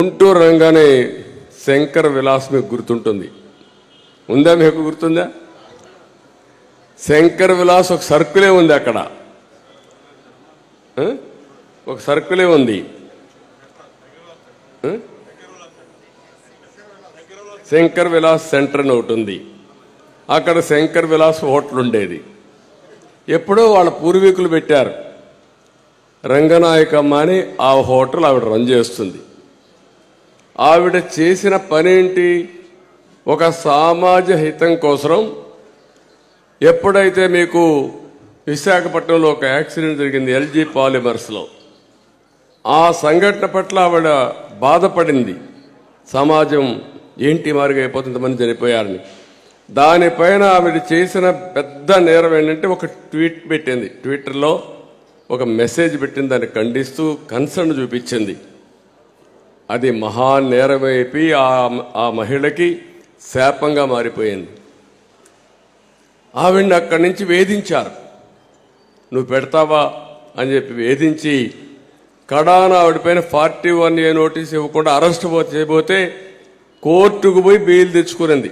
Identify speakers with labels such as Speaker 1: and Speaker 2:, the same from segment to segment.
Speaker 1: గుంటూరు రంగానే శంకర్ విలాస్ మీకు గుర్తుంటుంది. ఉందా? మీకు గుర్తుందా? శంకర్ విలాస్ ఒక సర్కిలే ఉంది అక్కడ, ఒక సర్కిలే ఉంది. శంకర్ విలాస్ సెంటర్ అని ఒకటి ఉంది. అక్కడ శంకర్ విలాస్ హోటల్ ఉండేది. ఎప్పుడో వాళ్ళ పూర్వీకులు పెట్టారు. రంగనాయకమ్మ అని ఆ హోటల్ ఆవిడ రన్ చేస్తుంది. ఆవిడ చేసిన పనేంటి? ఒక సమాజ హితం కోసం ఎప్పుడైతే మీకు విశాఖపట్నంలో ఒక యాక్సిడెంట్ జరిగింది ఎల్జీ పాలిమర్స్లో, ఆ సంఘటన పట్ల ఆవిడ బాధపడింది. సమాజం ఏంటి మారుగా అయిపోతుంది, మంది చనిపోయారని. దానిపైన ఆవిడ చేసిన పెద్ద నేరం ఏంటంటే ఒక ట్వీట్ పెట్టింది. ట్విట్టర్లో ఒక మెసేజ్ పెట్టింది, దాన్ని ఖండిస్తూ కన్సర్న్ చూపించింది. అది మహా నేరమైపి ఆ మహిళకి శాపంగా మారిపోయింది. ఆవిడ్ని అక్కడి నుంచి వేధించారు. నువ్వు పెడతావా అని చెప్పి వేధించి కడాన ఆవిడపైన 41A నోటీస్ ఇవ్వకుండా అరెస్ట్ చేయబోతే కోర్టుకు పోయి బెయిల్ తెచ్చుకునింది.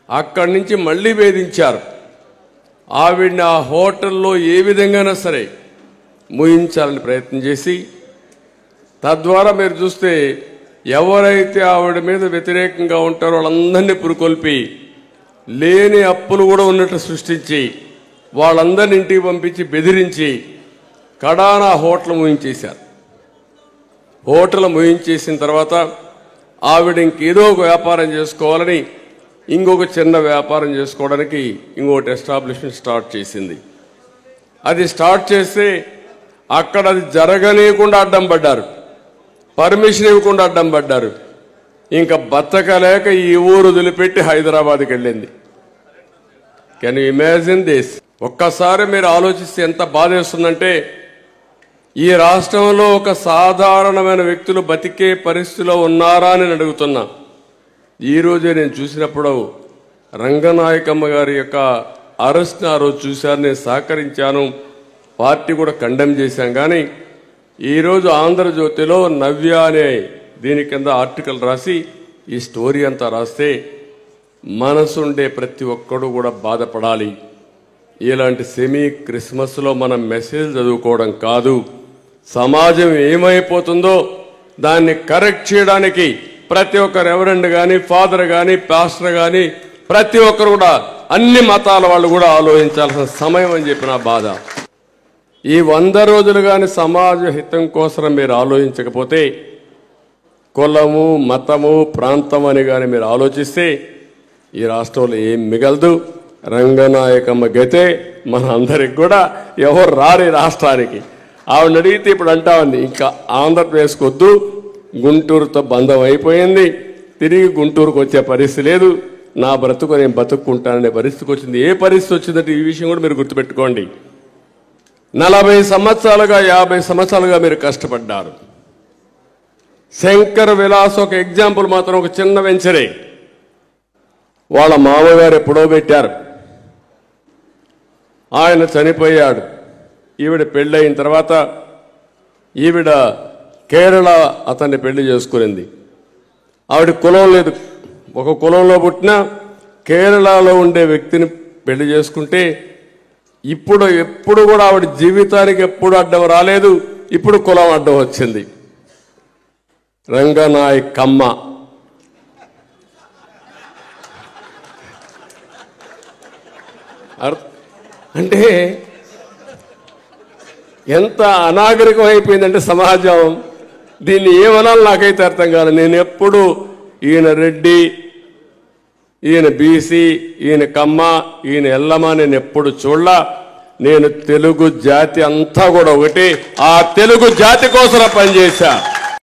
Speaker 1: అక్కడి నుంచి మళ్ళీ వేధించారు. ఆవిడ్ని ఆ హోటల్లో ఏ విధంగానైనా సరే ముయించాలని ప్రయత్నం చేసి, తద్వారా మీరు చూస్తే ఎవరైతే ఆవిడ మీద వ్యతిరేకంగా ఉంటారో వాళ్ళందరినీ పురుకొల్పి లేని అప్పులు కూడా ఉన్నట్టు సృష్టించి వాళ్ళందరినీ ఇంటికి పంపించి బెదిరించి కడాన హోటల్ ముయించేశారు. హోటల్ ముయించేసిన తర్వాత ఆవిడ ఇంకేదో ఒక వ్యాపారం చేసుకోవాలని ఇంకొక చిన్న వ్యాపారం చేసుకోవడానికి ఇంకొకటి ఎస్టాబ్లిష్మెంట్ స్టార్ట్ చేసింది. అది స్టార్ట్ చేస్తే అక్కడ అది జరగనీయకుండా అడ్డం పడ్డారు, పర్మిషన్ ఇవ్వకుండా అడ్డం పడ్డారు. ఇంకా బతకలేక ఈ ఊరు వదిలిపెట్టి హైదరాబాద్కి వెళ్ళింది. Can you imagine this? ఒక్కసారి మీరు ఆలోచిస్తే ఎంత బాధేస్తుందంటే, ఈ రాష్ట్రంలో ఒక సాధారణమైన వ్యక్తులు బతికే పరిస్థితిలో ఉన్నారా అని అడుగుతున్నా. ఈరోజే నేను చూసినప్పుడు రంగనాయకమ్మ గారి యొక్క అరెస్ట్ని ఆ రోజు చూశాను, నేను సహకరించాను, పార్టీ కూడా కండెమ్ చేశాం. కానీ ఈరోజు ఆంధ్రజ్యోతిలో నవ్య అనే దీని కింద ఆర్టికల్ రాసి ఈ స్టోరీ అంతా రాస్తే మనసుండే ప్రతి ఒక్కడు కూడా బాధపడాలి. ఇలాంటి సెమీ క్రిస్మస్లో మనం మెసేజ్ చదువుకోవడం కాదు, సమాజం ఏమైపోతుందో దాన్ని కరెక్ట్ చేయడానికి ప్రతి ఒక్క రెవరెండ్ కానీ, ఫాదర్ కానీ, పాస్టర్ కానీ ప్రతి ఒక్కరు కూడా అన్ని మతాల వాళ్ళు కూడా ఆలోచించాల్సిన సమయం అని చెప్పిన బాధ. ఈ 100 రోజులు కానీ సమాజ హితం కోసం మీరు ఆలోచించకపోతే, కులము, మతము, ప్రాంతం అని కానీ మీరు ఆలోచిస్తే ఈ రాష్ట్రంలో ఏం మిగలదు. రంగనాయకమ్మ గతే మన అందరికి కూడా ఎవరు రారు రాష్ట్రానికి. ఆవిడ అడిగితే ఇప్పుడు అంటా ఉంది, ఇంకా ఆంధ్రప్రదేశ్కి వద్దు, గుంటూరుతో బంధం అయిపోయింది, తిరిగి గుంటూరుకు వచ్చే పరిస్థితి లేదు, నా బ్రతుకు నేను బతుక్కుంటాననే పరిస్థితికి వచ్చింది. ఏ పరిస్థితి వచ్చిందంటే ఈ విషయం కూడా మీరు గుర్తుపెట్టుకోండి. 40 సంవత్సరాలుగా 50 సంవత్సరాలుగా మీరు కష్టపడ్డారు. శంకర్ విలాస్ ఒక ఎగ్జాంపుల్ మాత్రం, ఒక చిన్న వెంచరే. వాళ్ళ మామగారు ఎప్పుడో పెట్టారు, ఆయన చనిపోయాడు. ఈవిడ పెళ్ళయిన తర్వాత ఈవిడ కేరళ అతన్ని పెళ్లి చేసుకునింది. ఆవిడ కులం లేదు, ఒక కులంలో పుట్టిన కేరళలో ఉండే వ్యక్తిని పెళ్లి చేసుకుంటే ఎప్పుడు కూడా ఆవిడ జీవితానికి ఎప్పుడు అడ్డం రాలేదు. ఇప్పుడు కులం అడ్డం వచ్చింది. రంగనాయకమ్మ అంటే ఎంత అనాగరికం అయిపోయిందంటే సమాజం. దీన్ని ఏమనాలి నాకైతే అర్థం కాదు. నేను ఎప్పుడు ఈయన రెడ్డి, ఈయన బీసీ, ఈయన కమ్మ, ఈయన ఎల్లమ్మ నేను ఎప్పుడు చూడలా. నేను తెలుగు జాతి అంతా కూడా ఒకటి, ఆ తెలుగు జాతి కోసం పనిచేశా.